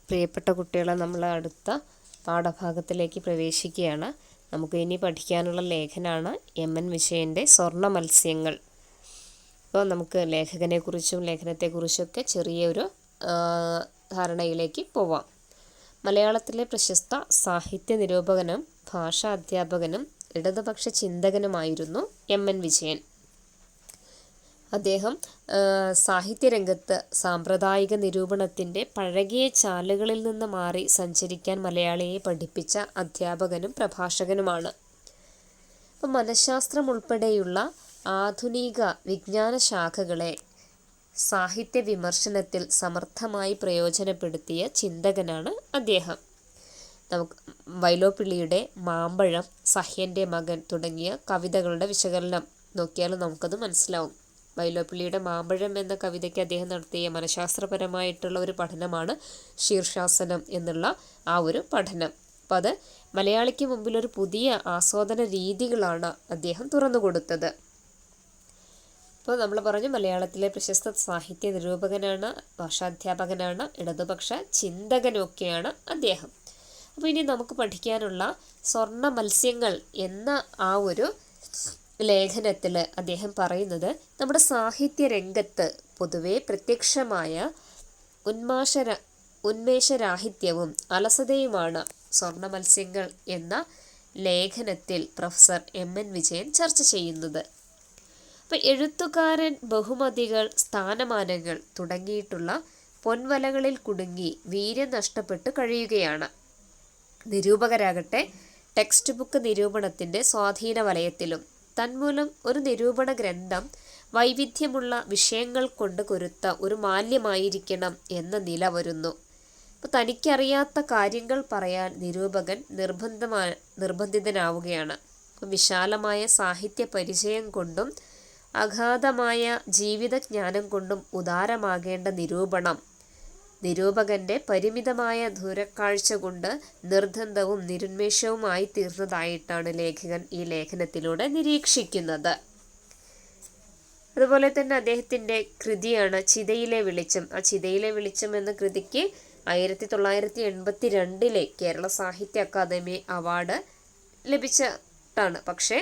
പ്രിയപ്പെട്ട കുട്ടികളെ, നമ്മൾ അടുത്ത പാഠഭാഗത്തിലേക്ക് പ്രവേശിക്കുകയാണ്. നമുക്ക് ഇനി പഠിക്കാനുള്ള ലേഖനമാണ് എം.എൻ. വിജയൻ്റെ സ്വർണ്ണ മത്സ്യങ്ങൾ. അപ്പോൾ നമുക്ക് ലേഖകനെക്കുറിച്ചും ലേഖനത്തെക്കുറിച്ചൊക്കെ ചെറിയൊരു ധാരണയിലേക്ക് പോവാം. മലയാളത്തിലെ പ്രശസ്ത സാഹിത്യ നിരൂപകനും ഭാഷാ അധ്യാപകനും ഇടതുപക്ഷ ചിന്തകനുമായിരുന്നു എം.എൻ. വിജയൻ. അദ്ദേഹം സാഹിത്യരംഗത്ത് സാമ്പ്രദായിക നിരൂപണത്തിൻ്റെ പഴകിയ ചാലുകളിൽ നിന്ന് മാറി സഞ്ചരിക്കാൻ മലയാളിയെ പഠിപ്പിച്ച അധ്യാപകനും പ്രഭാഷകനുമാണ്. അപ്പം മനഃശാസ്ത്രം ഉൾപ്പെടെയുള്ള ആധുനിക വിജ്ഞാന ശാഖകളെ സാഹിത്യ വിമർശനത്തിൽ സമർത്ഥമായി പ്രയോജനപ്പെടുത്തിയ ചിന്തകനാണ് അദ്ദേഹം. നമുക്ക് വൈലോപ്പിള്ളിയുടെ മാമ്പഴം, സഹ്യൻ്റെ മകൻ തുടങ്ങിയ കവിതകളുടെ വിശകലനം നോക്കിയാൽ നമുക്കത് മനസ്സിലാവും. വൈലോപ്പിള്ളിയുടെ മാമ്പഴം എന്ന കവിതയ്ക്ക് അദ്ദേഹം നടത്തിയ മനഃശാസ്ത്രപരമായിട്ടുള്ള ഒരു പഠനമാണ് ശീർഷാസനം എന്നുള്ള ആ ഒരു പഠനം. അപ്പോൾ അത് മലയാളിക്ക് മുമ്പിൽ ഒരു പുതിയ ആസ്വാദന രീതികളാണ് അദ്ദേഹം തുറന്നു കൊടുത്തത്. അപ്പോൾ നമ്മൾ പറഞ്ഞു, മലയാളത്തിലെ പ്രശസ്ത സാഹിത്യ നിരൂപകനാണ്, ഭാഷാധ്യാപകനാണ്, ഇടതുപക്ഷ ചിന്തകനൊക്കെയാണ് അദ്ദേഹം. അപ്പോൾ ഇനി നമുക്ക് പഠിക്കാനുള്ള സ്വർണ്ണ മത്സ്യങ്ങൾ എന്ന ആ ഒരു ലേഖനത്തിൽ അദ്ദേഹം പറയുന്നത് നമ്മുടെ സാഹിത്യ രംഗത്ത് പൊതുവെ പ്രത്യക്ഷമായ ഉന്മേഷരാഹിത്യവും അലസതയുമാണ് സ്വർണ്ണ മത്സ്യങ്ങൾ എന്ന ലേഖനത്തിൽ പ്രൊഫസർ എം.എൻ. വിജയൻ ചർച്ച ചെയ്യുന്നത്. അപ്പം എഴുത്തുകാരൻ ബഹുമതികൾ, സ്ഥാനമാനങ്ങൾ തുടങ്ങിയിട്ടുള്ള പൊൻവലകളിൽ കുടുങ്ങി വീര്യം നഷ്ടപ്പെട്ട് കഴിയുകയാണ്. നിരൂപകരാകട്ടെ ടെക്സ്റ്റ് ബുക്ക് നിരൂപണത്തിൻ്റെ സ്വാധീന വലയത്തിലും. തന്മൂലം ഒരു നിരൂപണ ഗ്രന്ഥം വൈവിധ്യമുള്ള വിഷയങ്ങൾ കൊണ്ട് കൊരുത്ത ഒരു മാല്യമായിരിക്കണം എന്ന നില വരുന്നു. അപ്പോൾ തനിക്കറിയാത്ത കാര്യങ്ങൾ പറയാൻ നിരൂപകൻ നിർബന്ധിതനാവുകയാണ്. വിശാലമായ സാഹിത്യ പരിചയം കൊണ്ടും അഗാധമായ ജീവിതജ്ഞാനം കൊണ്ടും ഉദാരമാകേണ്ട നിരൂപണം നിരൂപകൻ്റെ പരിമിതമായ ദൂരക്കാഴ്ച കൊണ്ട് നിർദ്ദന്തവും നിരുന്മേഷവുമായി തീർന്നതായിട്ടാണ് ലേഖകൻ ഈ ലേഖനത്തിലൂടെ നിരീക്ഷിക്കുന്നത്. അതുപോലെ തന്നെ അദ്ദേഹത്തിൻ്റെ കൃതിയാണ് ചിതയിലെ വെളിച്ചം. ആ ചിതയിലെ വെളിച്ചം എന്ന കൃതിക്ക് 1982 കേരള സാഹിത്യ അക്കാദമി അവാർഡ് ലഭിച്ചിട്ടാണ്. പക്ഷേ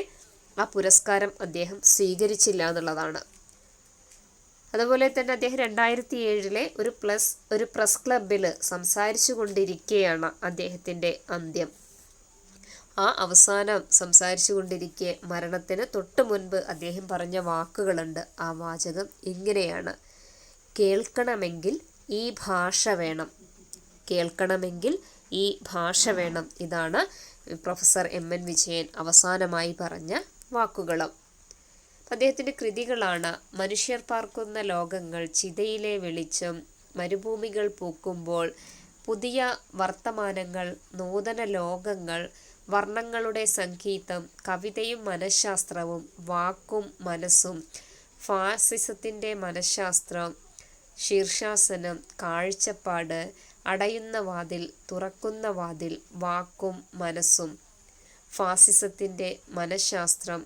ആ പുരസ്കാരം അദ്ദേഹം സ്വീകരിച്ചില്ല എന്നുള്ളതാണ്. അതുപോലെ തന്നെ അദ്ദേഹം 2007 ഒരു പ്രസ് ക്ലബിൽ സംസാരിച്ചു കൊണ്ടിരിക്കെയാണ് അദ്ദേഹത്തിൻ്റെ അന്ത്യം. ആ അവസാനം സംസാരിച്ചു കൊണ്ടിരിക്കെ മരണത്തിന് തൊട്ട് മുൻപ് അദ്ദേഹം പറഞ്ഞ വാക്കുകളുണ്ട്. ആ വാചകം ഇങ്ങനെയാണ്: കേൾക്കണമെങ്കിൽ ഈ ഭാഷ വേണം, കേൾക്കണമെങ്കിൽ ഈ ഭാഷ വേണം. ഇതാണ് പ്രൊഫസർ എം.എൻ. വിജയൻ അവസാനമായി പറഞ്ഞ വാക്കുകളും. അദ്ദേഹത്തിൻ്റെ കൃതികളാണ് മനുഷ്യർ പാർക്കുന്ന ലോകങ്ങൾ, ചിതയിലെ വെളിച്ചം, മരുഭൂമികൾ പൂക്കുമ്പോൾ, പുതിയ വർത്തമാനങ്ങൾ, നൂതന ലോകങ്ങൾ, വർണ്ണങ്ങളുടെ സംഗീതം, കവിതയും മനഃശാസ്ത്രവും, വാക്കും മനസ്സും, ഫാസിസത്തിൻ്റെ മനഃശാസ്ത്രം, ശീർഷാസനം, കാഴ്ചപ്പാട്, അടയുന്ന വാതിൽ, തുറക്കുന്ന വാതിൽ, വാക്കും മനസ്സും, ഫാസിസത്തിൻ്റെ മനഃശാസ്ത്രം,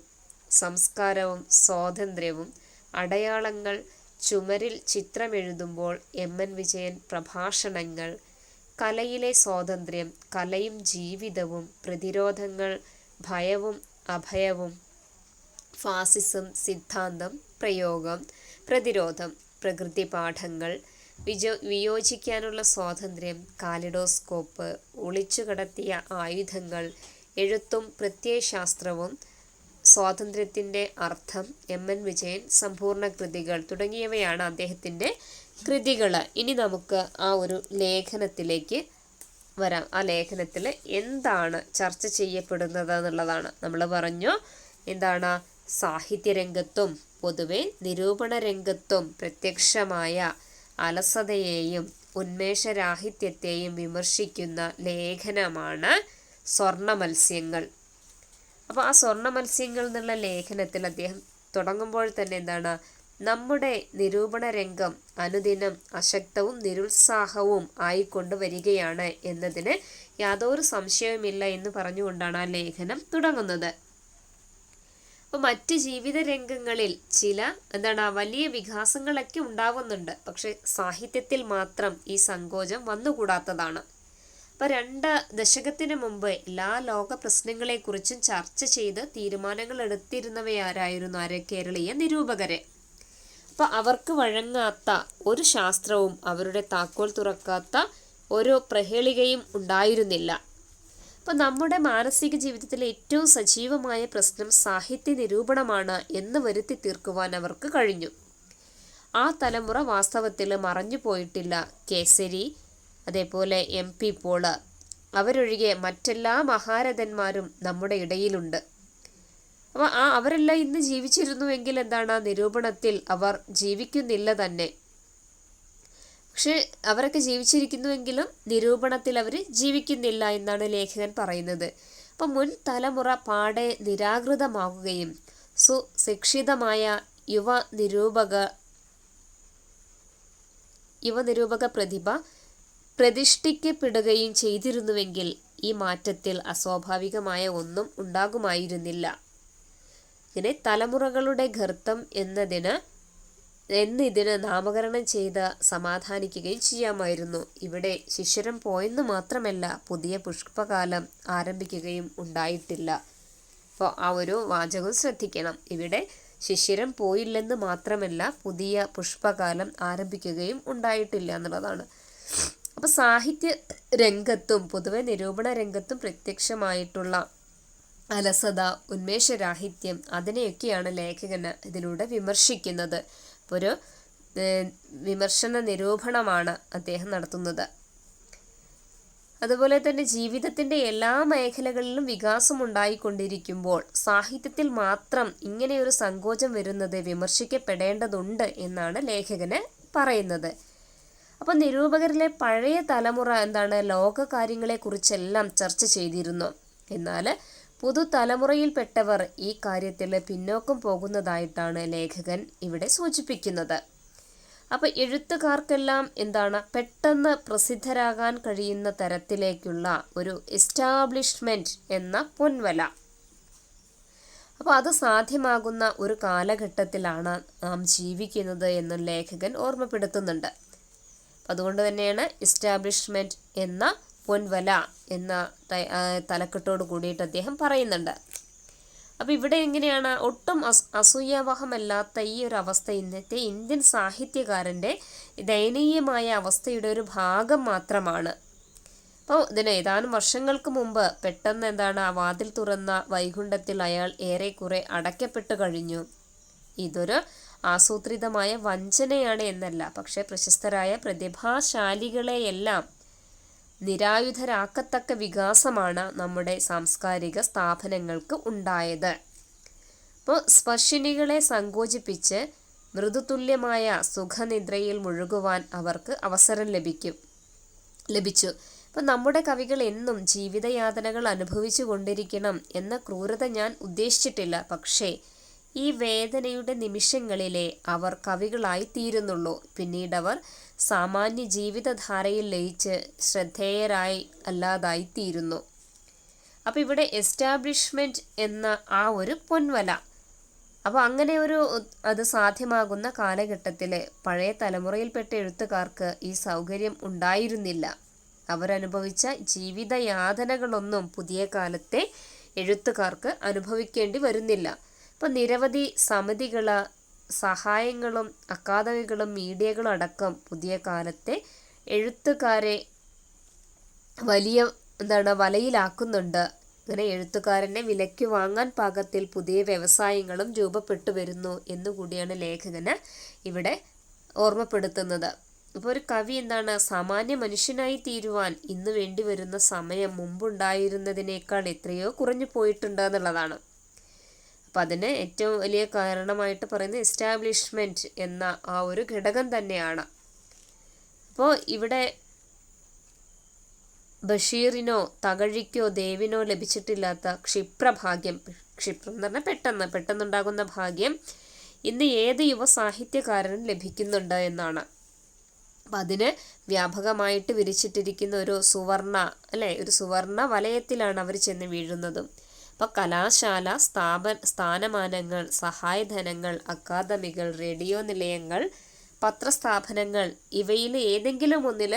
സംസ്കാരവും സ്വാതന്ത്ര്യവും, അടയാളങ്ങൾ, ചുമരിൽ ചിത്രമെഴുതുമ്പോൾ എം.എൻ. വിജയൻ, പ്രഭാഷണങ്ങൾ, കലയിലെ സ്വാതന്ത്ര്യം, കലയും ജീവിതവും, പ്രതിരോധങ്ങൾ, ഭയവും അഭയവും, ഫാസിസം, സിദ്ധാന്തം, പ്രയോഗം, പ്രതിരോധം, പ്രകൃതി പാഠങ്ങൾ, വിയോജിക്കാനുള്ള സ്വാതന്ത്ര്യം, കാലിഡോസ്കോപ്പ്, ഒളിച്ചുകടത്തിയ ആയുധങ്ങൾ, എഴുത്തും പ്രത്യയശാസ്ത്രവും, സ്വാതന്ത്ര്യത്തിൻ്റെ അർത്ഥം, എം.എൻ. വിജയൻ സമ്പൂർണ്ണ കൃതികൾ തുടങ്ങിയവയാണ് അദ്ദേഹത്തിൻ്റെ കൃതികൾ. ഇനി നമുക്ക് ആ ഒരു ലേഖനത്തിലേക്ക് വരാം. ആ ലേഖനത്തിൽ എന്താണ് ചർച്ച ചെയ്യപ്പെടുന്നത് എന്നുള്ളതാണ്. നമ്മൾ പറഞ്ഞു, എന്താണ് സാഹിത്യരംഗത്തും പൊതുവെ നിരൂപണ രംഗത്തും പ്രത്യക്ഷമായ അലസതയെയും ഉന്മേഷരാഹിത്യത്തെയും വിമർശിക്കുന്ന ലേഖനമാണ് സ്വർണ്ണ മത്സ്യങ്ങൾ. അപ്പോൾ ആ സ്വർണ്ണ മത്സ്യങ്ങൾ എന്നുള്ള ലേഖനത്തിൽ അദ്ദേഹം തുടങ്ങുമ്പോൾ തന്നെ എന്താണ്, നമ്മുടെ നിരൂപണ രംഗം അനുദിനം അശക്തവും നിരുത്സാഹവും ആയിക്കൊണ്ടുവരികയാണ് എന്നതിന് യാതൊരു സംശയവുമില്ല എന്ന് പറഞ്ഞുകൊണ്ടാണ് ആ ലേഖനം തുടങ്ങുന്നത്. അപ്പോൾ മറ്റ് ജീവിത രംഗങ്ങളിൽ ചില വലിയ വികാസങ്ങളൊക്കെ ഉണ്ടാവുന്നുണ്ട്. പക്ഷെ സാഹിത്യത്തിൽ മാത്രം ഈ സങ്കോചം വന്നുകൂടാത്തതാണ്. അപ്പോൾ 2 ദശകത്തിന് മുമ്പ് എല്ലാ ലോക പ്രശ്നങ്ങളെക്കുറിച്ചും ചർച്ച ചെയ്ത് തീരുമാനങ്ങൾ എടുത്തിരുന്നവയാരായിരുന്നു? കേരളീയ നിരൂപകരെ. അപ്പോൾ അവർക്ക് വഴങ്ങാത്ത ഒരു ശാസ്ത്രവും അവരുടെ താക്കോൽ തുറക്കാത്ത ഒരു പ്രഹേളികയും ഉണ്ടായിരുന്നില്ല. അപ്പോൾ നമ്മുടെ മാനസിക ജീവിതത്തിലെ ഏറ്റവും സജീവമായ പ്രശ്നം സാഹിത്യ നിരൂപണമാണ് എന്ന് വരുത്തി തീർക്കുവാൻ അവർക്ക് കഴിഞ്ഞു. ആ തലമുറ വാസ്തവത്തിൽ മറഞ്ഞു പോയിട്ടില്ല. കേസരി, അതേപോലെ MP പോള്, അവരൊഴികെ മറ്റെല്ലാ മഹാരഥന്മാരും നമ്മുടെ ഇടയിലുണ്ട്. അപ്പോൾ അവരെല്ലാം ഇന്ന് ജീവിച്ചിരുന്നുവെങ്കിൽ നിരൂപണത്തിൽ അവർ ജീവിക്കുന്നില്ല തന്നെ. പക്ഷെ അവരൊക്കെ ജീവിച്ചിരിക്കുന്നുവെങ്കിലും നിരൂപണത്തിൽ അവർ ജീവിക്കുന്നില്ല എന്നാണ് ലേഖകൻ പറയുന്നത്. അപ്പം മുൻ തലമുറ പാടെ നിരാകൃതമാകുകയും സുശിക്ഷിതമായ യുവനിരൂപക പ്രതിഭ പ്രതിഷ്ഠിക്കപ്പെടുകയും ചെയ്തിരുന്നുവെങ്കിൽ ഈ മാറ്റത്തിൽ അസ്വാഭാവികമായ ഒന്നും ഉണ്ടാകുമായിരുന്നില്ല. ഇങ്ങനെ തലമുറകളുടെ ഘർത്തം എന്നിതിന് നാമകരണം ചെയ്ത് സമാധാനിക്കുകയും ചെയ്യാമായിരുന്നു. ഇവിടെ ശിശിരം പോയെന്ന് മാത്രമല്ല, പുതിയ പുഷ്പകാലം ആരംഭിക്കുകയും ഉണ്ടായിട്ടില്ല. അപ്പോൾ ആ ഒരു വാചകം ശ്രദ്ധിക്കണം. ഇവിടെ ശിശിരം പോയില്ലെന്ന് മാത്രമല്ല, പുതിയ പുഷ്പകാലം ആരംഭിക്കുകയും ഉണ്ടായിട്ടില്ല എന്നുള്ളതാണ്. അപ്പോൾ സാഹിത്യ രംഗത്തും പൊതുവെ നിരൂപണ രംഗത്തും പ്രത്യക്ഷമായിട്ടുള്ള അലസത, ഉന്മേഷരാഹിത്യം, അതിനെയൊക്കെയാണ് ലേഖകന് ഇതിലൂടെ വിമർശിക്കുന്നത്. ഒരു വിമർശന നിരൂപണമാണ് അദ്ദേഹം നടത്തുന്നത്. അതുപോലെ തന്നെ ജീവിതത്തിൻ്റെ എല്ലാ മേഖലകളിലും വികാസം ഉണ്ടായിക്കൊണ്ടിരിക്കുമ്പോൾ സാഹിത്യത്തിൽ മാത്രം ഇങ്ങനെയൊരു സങ്കോചം വരുന്നത് വിമർശിക്കപ്പെടേണ്ടതുണ്ട് എന്നാണ് ലേഖകന് പറയുന്നത്. അപ്പം നിരൂപകരിലെ പഴയ തലമുറ ലോകകാര്യങ്ങളെക്കുറിച്ചെല്ലാം ചർച്ച ചെയ്തിരുന്നു. എന്നാൽ പുതുതലമുറയിൽപ്പെട്ടവർ ഈ കാര്യത്തിൽ പിന്നോക്കം പോകുന്നതായിട്ടാണ് ലേഖകൻ ഇവിടെ സൂചിപ്പിക്കുന്നത്. അപ്പോൾ എഴുത്തുകാർക്കെല്ലാം പെട്ടെന്ന് പ്രസിദ്ധരാകാൻ കഴിയുന്ന തരത്തിലേക്കുള്ള ഒരു എസ്റ്റാബ്ലിഷ്മെൻറ്റ് എന്ന പൊൻവല, അപ്പോൾ അത് സാധ്യമാകുന്ന ഒരു കാലഘട്ടത്തിലാണ് നാം ജീവിക്കുന്നത് എന്ന് ലേഖകൻ ഓർമ്മപ്പെടുത്തുന്നുണ്ട്. അതുകൊണ്ട് തന്നെയാണ് എസ്റ്റാബ്ലിഷ്മെൻറ്റ് എന്ന പൊൻവല എന്ന തലക്കെട്ടോട് കൂടിയിട്ട് അദ്ദേഹം പറയുന്നുണ്ട്. അപ്പോൾ ഇവിടെ എങ്ങനെയാണ് ഒട്ടും അസൂയാവഹമല്ലാത്ത ഈ ഒരു അവസ്ഥ ഇന്നത്തെ ഇന്ത്യൻ സാഹിത്യകാരൻ്റെ ദയനീയമായ അവസ്ഥയുടെ ഒരു ഭാഗം മാത്രമാണ്. അപ്പോൾ ഇതിന് ഏതാനും വർഷങ്ങൾക്ക് മുമ്പ് പെട്ടെന്ന് ആ വാതിൽ തുറന്ന വൈകുണ്ഠത്തിൽ അയാൾ ഏറെക്കുറെ അടയ്ക്കപ്പെട്ടു കഴിഞ്ഞു. ഇതൊരു ആസൂത്രിതമായ വഞ്ചനയാണ് എന്നല്ല, പക്ഷേ പ്രശസ്തരായ പ്രതിഭാശാലികളെയെല്ലാം നിരായുധരാക്കത്തക്ക വികാസമാണ് നമ്മുടെ സാംസ്കാരിക സ്ഥാപനങ്ങൾക്ക് ഉണ്ടായത്. അപ്പോൾ സ്പർശിനികളെ സങ്കോചിപ്പിച്ച് മൃദുതുല്യമായ സുഖനിദ്രയിൽ മുഴുകുവാൻ അവർക്ക് അവസരം ലഭിച്ചു. അപ്പം നമ്മുടെ കവികൾ എന്നും ജീവിതയാതനകൾ അനുഭവിച്ചു കൊണ്ടിരിക്കണം എന്ന ക്രൂരത ഞാൻ ഉദ്ദേശിച്ചിട്ടില്ല. പക്ഷേ ഈ വേദനയുടെ നിമിഷങ്ങളിലെ അവർ കവികളായി തീരുന്നുള്ളൂ. പിന്നീടവർ സാമാന്യ ജീവിതധാരയിൽ ലയിച്ച് ശ്രദ്ധേയരായി അല്ലാതായി തീരുന്നു. അപ്പോൾ ഇവിടെ എസ്റ്റാബ്ലിഷ്മെൻറ്റ് എന്ന ആ ഒരു പൊൻവല, അപ്പോൾ അങ്ങനെ അത് സാധ്യമാകുന്ന കാലഘട്ടത്തിൽ പഴയ തലമുറയിൽപ്പെട്ട എഴുത്തുകാർക്ക് ഈ സൗകര്യം ഉണ്ടായിരുന്നില്ല. അവരനുഭവിച്ച ജീവിതയാതനകളൊന്നും പുതിയ കാലത്തെ എഴുത്തുകാർക്ക് അനുഭവിക്കേണ്ടി വരുന്നില്ല. ഇപ്പം നിരവധി സമിതികൾ, സഹായങ്ങളും അക്കാദമികളും മീഡിയകളും അടക്കം പുതിയ കാലത്തെ എഴുത്തുകാരെ വലിയ വലയിലാക്കുന്നുണ്ട്. അങ്ങനെ എഴുത്തുകാരനെ വിലയ്ക്ക് വാങ്ങാൻ പാകത്തിൽ പുതിയ വ്യവസായങ്ങളും രൂപപ്പെട്ടു വരുന്നു എന്നുകൂടിയാണ് ലേഖകന് ഇവിടെ ഓർമ്മപ്പെടുത്തുന്നത്. അപ്പോൾ ഒരു കവി സാമാന്യ മനുഷ്യനായി തീരുവാൻ ഇന്ന് വേണ്ടി വരുന്ന സമയം മുമ്പുണ്ടായിരുന്നതിനേക്കാൾ എത്രയോ കുറഞ്ഞു പോയിട്ടുണ്ട് എന്നുള്ളതാണ്. അപ്പം അതിന് ഏറ്റവും വലിയ കാരണമായിട്ട് പറയുന്നത് എസ്റ്റാബ്ലിഷ്മെൻറ്റ് എന്ന ആ ഒരു ഘടകം തന്നെയാണ്. അപ്പോൾ ഇവിടെ ബഷീറിനോ തകഴിക്കോ ദേവിനോ ലഭിച്ചിട്ടില്ലാത്ത ക്ഷിപ്രഭാഗ്യം, ക്ഷിപ്രം എന്ന് പറഞ്ഞാൽ പെട്ടെന്നുണ്ടാകുന്ന ഭാഗ്യം ഇന്ന് ഏത് യുവ സാഹിത്യകാരനും ലഭിക്കുന്നുണ്ട് എന്നാണ്. അപ്പം അതിന് വ്യാപകമായിട്ട് വിരിച്ചിട്ടിരിക്കുന്ന ഒരു സുവർണ വലയത്തിലാണ് അവർ ചെന്ന് വീഴുന്നതും. അപ്പോൾ കലാശാല, സ്ഥാനമാനങ്ങൾ, സഹായധനങ്ങൾ, അക്കാദമികൾ, റേഡിയോ നിലയങ്ങൾ, പത്രസ്ഥാപനങ്ങൾ ഇവയിൽ ഏതെങ്കിലും ഒന്നിൽ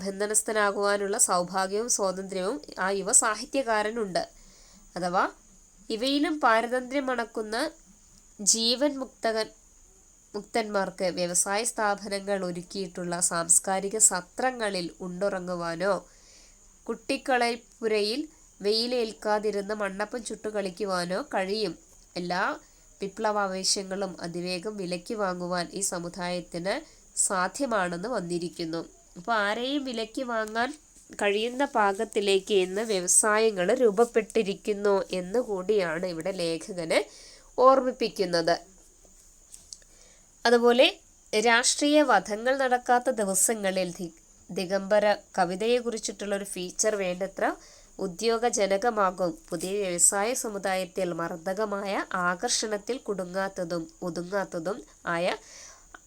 ബന്ധനസ്ഥനാകുവാനുള്ള സൗഭാഗ്യവും സ്വാതന്ത്ര്യവും ആ യുവ സാഹിത്യകാരനുണ്ട്. അഥവാ ഇവയിലും പാരതന്ത്ര്യം മണക്കുന്ന ജീവൻ മുക്തന്മാർക്ക് വ്യവസായ സ്ഥാപനങ്ങൾ ഒരുക്കിയിട്ടുള്ള സാംസ്കാരിക സത്രങ്ങളിൽ ഉണ്ടുറങ്ങുവാനോ കുട്ടിക്കളപ്പുരയിൽ വെയിലേൽക്കാതിരുന്ന മണ്ണപ്പം ചുട്ടു കളിക്കുവാനോ കഴിയും. എല്ലാ വിപ്ലവാവേശങ്ങളും അതിവേഗം വിലയ്ക്ക് വാങ്ങുവാൻ ഈ സമുദായത്തിന് സാധ്യമാണെന്ന് വന്നിരിക്കുന്നു. അപ്പോൾ ആരെയും വിലയ്ക്ക് വാങ്ങാൻ കഴിയുന്ന പാകത്തിലേക്ക് ഇന്ന് വ്യവസായങ്ങൾ രൂപപ്പെട്ടിരിക്കുന്നു എന്ന് കൂടിയാണ് ഇവിടെ ലേഖകന് ഓർമ്മിപ്പിക്കുന്നത്. അതുപോലെ രാഷ്ട്രീയ വധങ്ങൾ നടക്കാത്ത ദിവസങ്ങളിൽ ദിഗംബര കവിതയെക്കുറിച്ചിട്ടുള്ളൊരു ഫീച്ചർ വേണ്ടത്ര ഉദ്യോഗജനകമാകും. പുതിയ വ്യവസായ സമുദായത്തിൽ മർദ്ദകമായ ആകർഷണത്തിൽ ഒതുങ്ങാത്തതും ആയ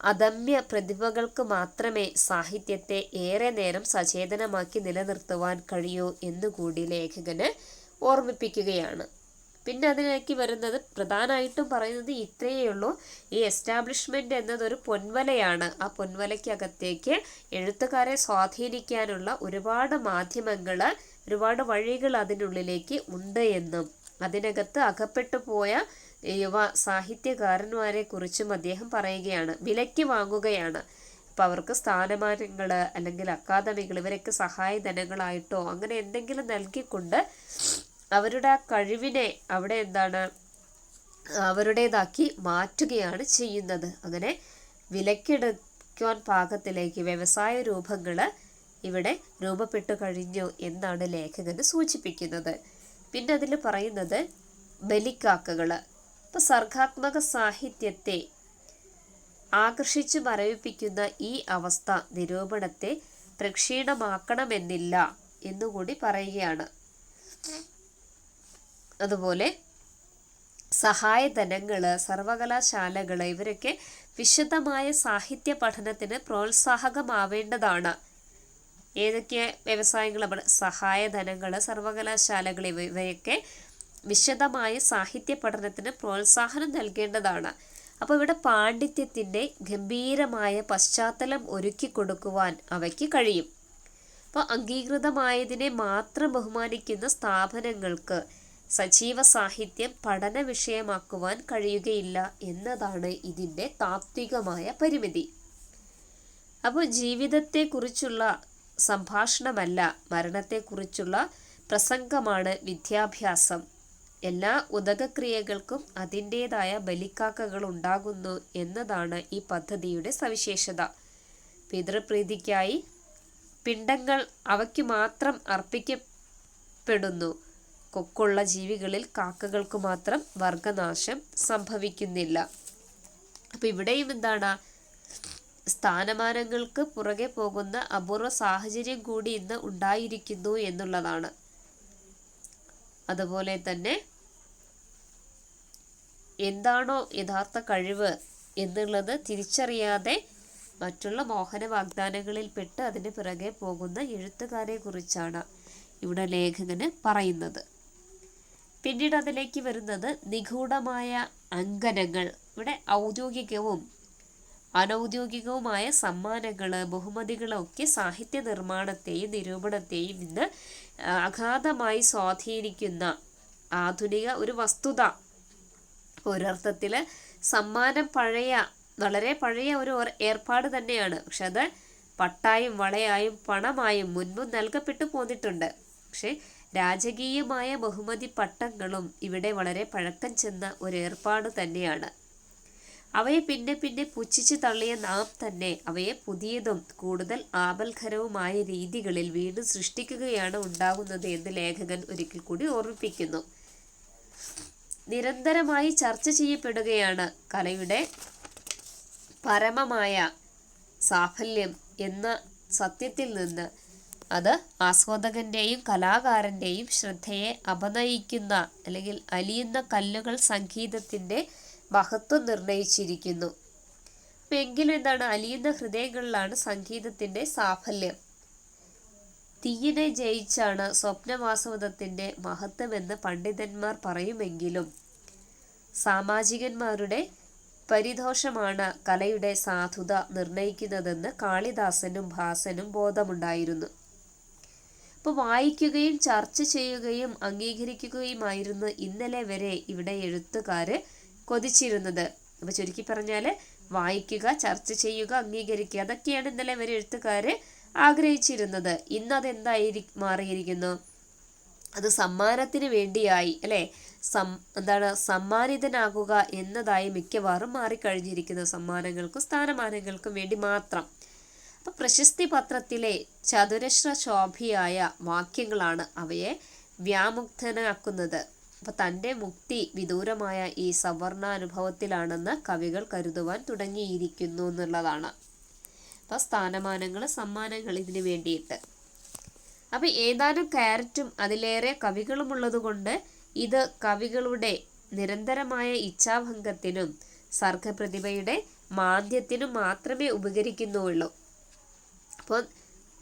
അദമ്യ പ്രതിഭകൾക്ക് മാത്രമേ സാഹിത്യത്തെ ഏറെ നേരം സചേതനമാക്കി നിലനിർത്തുവാൻ കഴിയൂ എന്നുകൂടി ലേഖകന് ഓർമ്മിപ്പിക്കുകയാണ്. പിന്നെ അതിലേക്ക് വരുന്നത് പ്രധാനമായിട്ടും പറയുന്നത് ഇത്രയേ ഉള്ളൂ. ഈ എസ്റ്റാബ്ലിഷ്മെൻ്റ് എന്നതൊരു പൊൻവലയാണ്. ആ പൊൻവലയ്ക്കകത്തേക്ക് എഴുത്തുകാരെ സ്വാധീനിക്കാനുള്ള ഒരുപാട് മാധ്യമങ്ങൾ, ഒരുപാട് വഴികൾ അതിനുള്ളിലേക്ക് ഉണ്ട് എന്നും അതിനകത്ത് അകപ്പെട്ടു പോയ യുവ സാഹിത്യകാരന്മാരെ കുറിച്ചും അദ്ദേഹം പറയുകയാണ്. വിലയ്ക്ക് വാങ്ങുകയാണ്. അപ്പം അവർക്ക് സ്ഥാനമാനങ്ങൾ അല്ലെങ്കിൽ അക്കാദമികൾ ഇവരൊക്കെ സഹായധനങ്ങളായിട്ടോ അങ്ങനെ എന്തെങ്കിലും നൽകിക്കൊണ്ട് അവരുടെ ആ കഴിവിനെ അവിടെ അവരുടേതാക്കി മാറ്റുകയാണ് ചെയ്യുന്നത്. അങ്ങനെ വിലക്കെടുക്കാൻ പാകത്തിലേക്ക് വ്യവസായ രൂപങ്ങൾ ഇവിടെ രൂപപ്പെട്ടു കഴിഞ്ഞു എന്നാണ് ലേഖകന് സൂചിപ്പിക്കുന്നത്. പിന്നെ അതിൽ പറയുന്നത് ബലിക്കാക്കകൾ. ഇപ്പോൾ സർഗാത്മക സാഹിത്യത്തെ ആകർഷിച്ചു മരവിപ്പിക്കുന്ന ഈ അവസ്ഥ നിരൂപണത്തെ പ്രക്ഷീണമാക്കണമെന്നില്ല എന്നുകൂടി പറയുകയാണ്. അതുപോലെ സഹായധനങ്ങൾ, സർവകലാശാലകൾ ഇവരൊക്കെ വിശദമായ സാഹിത്യ പഠനത്തിന് പ്രോത്സാഹകമാവേണ്ടതാണ്. ഏതൊക്കെ വ്യവസായങ്ങൾ? സഹായധനങ്ങൾ, സർവകലാശാലകൾ ഇവയൊക്കെ വിശദമായ സാഹിത്യ പഠനത്തിന് പ്രോത്സാഹനം നൽകേണ്ടതാണ്. അപ്പോൾ ഇവിടെ പാണ്ഡിത്യത്തിൻ്റെ ഗംഭീരമായ പശ്ചാത്തലം ഒരുക്കി കൊടുക്കുവാൻ അവയ്ക്ക് കഴിയും. അപ്പോൾ അംഗീകൃതമായതിനെ മാത്രം ബഹുമാനിക്കുന്ന സ്ഥാപനങ്ങൾക്ക് സജീവ സാഹിത്യം പഠന വിഷയമാക്കുവാൻ കഴിയുകയില്ല എന്നതാണ് ഇതിൻ്റെ താത്വികമായ പരിമിതി. അപ്പോൾ ജീവിതത്തെക്കുറിച്ചുള്ള സംഭാഷണമല്ല, മരണത്തെക്കുറിച്ചുള്ള പ്രസംഗമാണ് വിദ്യാഭ്യാസം. എല്ലാ ഉദകക്രിയകൾക്കും അതിൻ്റേതായ ബലിക്കാക്കകൾ ഉണ്ടാകുന്നു എന്നതാണ് ഈ പദ്ധതിയുടെ സവിശേഷത. പിതൃപ്രീതിക്കായി പിണ്ടങ്ങൾ അവയ്ക്കു മാത്രം അർപ്പിക്കപ്പെടുന്നു. കൊക്കുള്ള ജീവികളിൽ കാക്കകൾക്ക് മാത്രം വർഗനാശം സംഭവിക്കുന്നില്ല. അപ്പം ഇവിടെയും സ്ഥാനമാനങ്ങൾക്ക് പുറകെ പോകുന്ന അപൂർവ സാഹചര്യം കൂടി ഇന്ന് ഉണ്ടായിരിക്കുന്നു എന്നുള്ളതാണ്. അതുപോലെ തന്നെ എന്താണോ യഥാർത്ഥ കഴിവ് എന്നുള്ളത് തിരിച്ചറിയാതെ മറ്റുള്ള മോഹന വാഗ്ദാനങ്ങളിൽ പെട്ട് അതിന് പിറകെ പോകുന്ന എഴുത്തുകാരെ കുറിച്ചാണ് ഇവിടെ ലേഖകന് പറയുന്നത്. പിന്നീട് അതിലേക്ക് വരുന്നത് നിഗൂഢമായ അങ്കനങ്ങൾ. ഇവിടെ ഔദ്യോഗികവും അനൗദ്യോഗികവുമായ സമ്മാനങ്ങൾ, ബഹുമതികളൊക്കെ സാഹിത്യ നിർമ്മാണത്തെയും നിരൂപണത്തെയും ഇന്ന് അഗാധമായി സ്വാധീനിക്കുന്ന ആധുനിക ഒരു വസ്തുത. ഒരർത്ഥത്തിൽ സമ്മാനം വളരെ പഴയ ഒരു ഏർപ്പാട് തന്നെയാണ്. പക്ഷെ അത് പട്ടായും വളയായും പണമായും മുൻപും നൽകപ്പെട്ടു പോന്നിട്ടുണ്ട്. പക്ഷെ രാജകീയമായ ബഹുമതി പട്ടങ്ങളും ഇവിടെ വളരെ പഴക്കം ചെന്ന ഒരു ഏർപ്പാട് തന്നെയാണ്. അവയെ പിന്നെ പുച്ഛിച്ച് തള്ളിയ നാം തന്നെ അവയെ പുതിയതും കൂടുതൽ ആപൽഖരവുമായ രീതികളിൽ വീണ്ടും സൃഷ്ടിക്കുകയാണ് ഉണ്ടാകുന്നത് എന്ന് ലേഖകൻ ഒരിക്കൽ കൂടി ഓർമ്മിപ്പിക്കുന്നു. നിരന്തരമായി ചർച്ച ചെയ്യപ്പെടുകയാണ് കലയുടെ പരമമായ സാഫല്യം എന്ന സത്യത്തിൽ നിന്ന്. അത് ആസ്വാദകന്റെയും കലാകാരൻ്റെയും ശ്രദ്ധയെ അപനയിക്കുന്ന അല്ലെങ്കിൽ അലിയുന്ന കല്ലുകൾ സംഗീതത്തിൻ്റെ മഹത്വം നിർണയിച്ചിരിക്കുന്നു. എങ്കിലും അലിയുന്ന ഹൃദയങ്ങളിലാണ് സംഗീതത്തിൻ്റെ സാഫല്യം. തീയിനെ ജയിച്ചാണ് സ്വപ്നവാസവദത്തിന്റെ മഹത്വമെന്ന് പണ്ഡിതന്മാർ പറയുമെങ്കിലും സാമാജികന്മാരുടെ പരിതോഷമാണ് കലയുടെ സാധുത നിർണയിക്കുന്നതെന്ന് കാളിദാസനും ഭാസനും ബോധമുണ്ടായിരുന്നു. അപ്പോൾ വായിക്കുകയും ചർച്ച ചെയ്യുകയും അംഗീകരിക്കുകയുമായിരുന്നു ഇന്നലെ വരെ ഇവിടെ എഴുത്തുകാര് കൊതിച്ചിരുന്നത്. അപ്പോൾ ചുരുക്കി പറഞ്ഞാൽ വായിക്കുക, ചർച്ച ചെയ്യുക, അംഗീകരിക്കുക, അതൊക്കെയാണ് ഇന്നലെ വരെ എഴുത്തുകാര് ആഗ്രഹിച്ചിരുന്നത്. ഇന്നതെന്തായി മാറിയിരിക്കുന്നു? അത് സമ്മാനത്തിന് വേണ്ടിയായി, അല്ലേ? സമ്മാനിതനാകുക എന്നതായി മിക്കവാറും മാറിക്കഴിഞ്ഞിരിക്കുന്നു. സമ്മാനങ്ങൾക്കും സ്ഥാനമാനങ്ങൾക്കും വേണ്ടി മാത്രം. അപ്പം പ്രശസ്തി പത്രത്തിലെ ചതുരശ്ര ശോഭിയായ വാക്യങ്ങളാണ് അവയെ വ്യാമുഗ്ധനാക്കുന്നത്. അപ്പം തൻ്റെ മുക്തി വിദൂരമായ ഈ സവർണാനുഭവത്തിലാണെന്ന് കവികൾ കരുതുവാൻ തുടങ്ങിയിരിക്കുന്നു എന്നുള്ളതാണ്. അപ്പം സ്ഥാനമാനങ്ങൾ, സമ്മാനങ്ങൾ ഇതിന് വേണ്ടിയിട്ട്. അപ്പം ഏതാനും ക്യാരറ്റും അതിലേറെ കവികളും ഉള്ളതുകൊണ്ട് ഇത് കവികളുടെ നിരന്തരമായ ഇച്ഛാഭംഗത്തിനും സർഗപ്രതിഭയുടെ മാന്ദ്യത്തിനും മാത്രമേ ഉപകരിക്കുന്നുള്ളൂ. അപ്പോൾ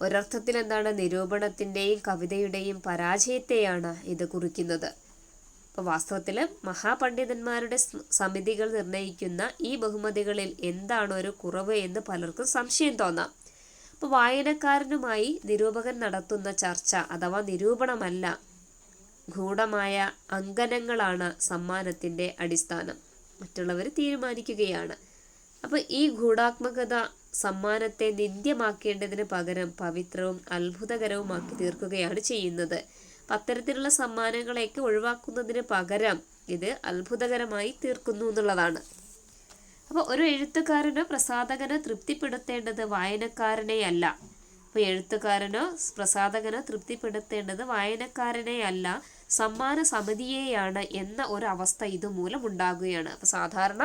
ഒരർത്ഥത്തിൽ എന്താണ്? നിരൂപണത്തിൻ്റെയും കവിതയുടെയും പരാജയത്തെയാണ് ഇത് കുറിക്കുന്നത്. അപ്പോൾ വാസ്തവത്തിൽ മഹാപണ്ഡിതന്മാരുടെ സമിതികൾ നിർണയിക്കുന്ന ഈ ബഹുമതികളിൽ എന്താണ് ഒരു കുറവ് എന്ന് പലർക്കും സംശയം തോന്നാം. അപ്പോൾ വായനക്കാരനുമായി നിരൂപകൻ നടത്തുന്ന ചർച്ച അഥവാ നിരൂപണമല്ല, ഗൂഢമായ അങ്കനങ്ങളാണ് സമ്മാനത്തിൻ്റെ അടിസ്ഥാനം. മറ്റുള്ളവർ തീരുമാനിക്കുകയാണ്. അപ്പോൾ ഈ ഗൂഢാത്മകത സമ്മാനത്തെ നിന്ദ്യമാക്കേണ്ടതിന് പകരം പവിത്രവും അത്ഭുതകരവുമാക്കി തീർക്കുകയാണ് ചെയ്യുന്നത്. അത്തരത്തിലുള്ള സമ്മാനങ്ങളെയൊക്കെ ഒഴിവാക്കുന്നതിന് പകരം ഇത് അത്ഭുതകരമായി തീർക്കുന്നു എന്നുള്ളതാണ്. അപ്പോൾ ഒരു എഴുത്തുകാരനോ പ്രസാധകനോ തൃപ്തിപ്പെടുത്തേണ്ടത് വായനക്കാരനെയല്ല. അപ്പോൾ എഴുത്തുകാരനോ പ്രസാധകനോ തൃപ്തിപ്പെടുത്തേണ്ടത് വായനക്കാരനെയല്ല, സമ്മാന സമിതിയെയാണ് എന്ന ഒരു അവസ്ഥ ഇതുമൂലം ഉണ്ടാകുകയാണ്. അപ്പോൾ സാധാരണ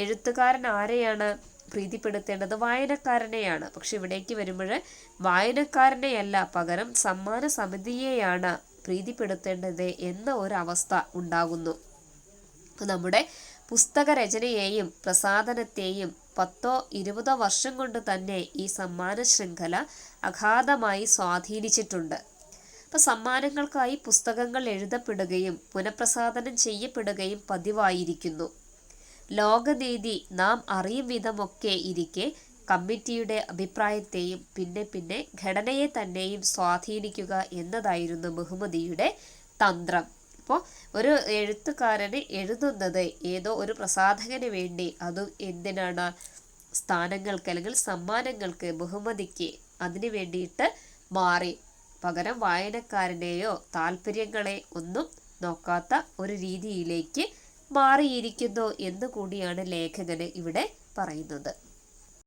എഴുത്തുകാരൻ ആരെയാണ് പ്രീതിപ്പെടുത്തേണ്ടത്? വായനക്കാരനെയാണ്. പക്ഷെ ഇവിടേക്ക് വരുമ്പോൾ വായനക്കാരനെയല്ല, പകരം സമ്മാന സമിതിയെയാണ് പ്രീതിപ്പെടുത്തേണ്ടത് എന്ന ഒരവസ്ഥ ഉണ്ടാകുന്നു. നമ്മുടെ പുസ്തകരചനയെയും പ്രസാധനത്തെയും 10-20 വർഷം കൊണ്ട് തന്നെ ഈ സമ്മാന ശൃംഖല അഗാധമായി സ്വാധീനിച്ചിട്ടുണ്ട്. അപ്പം സമ്മാനങ്ങൾക്കായി പുസ്തകങ്ങൾ എഴുതപ്പെടുകയും പുനഃപ്രസാധനം ചെയ്യപ്പെടുകയും പതിവായിരിക്കുന്നു. ലോകനീതി നാം അറിയും വിധമൊക്കെ ഇരിക്കെ കമ്മിറ്റിയുടെ അഭിപ്രായത്തെയും പിന്നെ ഘടനയെ തന്നെയും സ്വാധീനിക്കുക എന്നതായിരുന്നു ബഹുമതിയുടെ തന്ത്രം. അപ്പോൾ ഒരു എഴുത്തുകാരന് എഴുതുന്നത് ഏതോ ഒരു പ്രസാധകന് വേണ്ടി, അതും എന്തിനാണ്? സ്ഥാനങ്ങൾക്ക് അല്ലെങ്കിൽ സമ്മാനങ്ങൾക്ക്, ബഹുമതിക്ക്, അതിന് വേണ്ടിയിട്ട് മാറി. പകരം വായനക്കാരനെയോ താല്പര്യങ്ങളെ ഒന്നും നോക്കാത്ത ഒരു രീതിയിലേക്ക് മാറിയിരിക്കുന്നു എന്ന് കൂടിയാണ് ലേഖകന് ഇവിടെ പറയുന്നത്.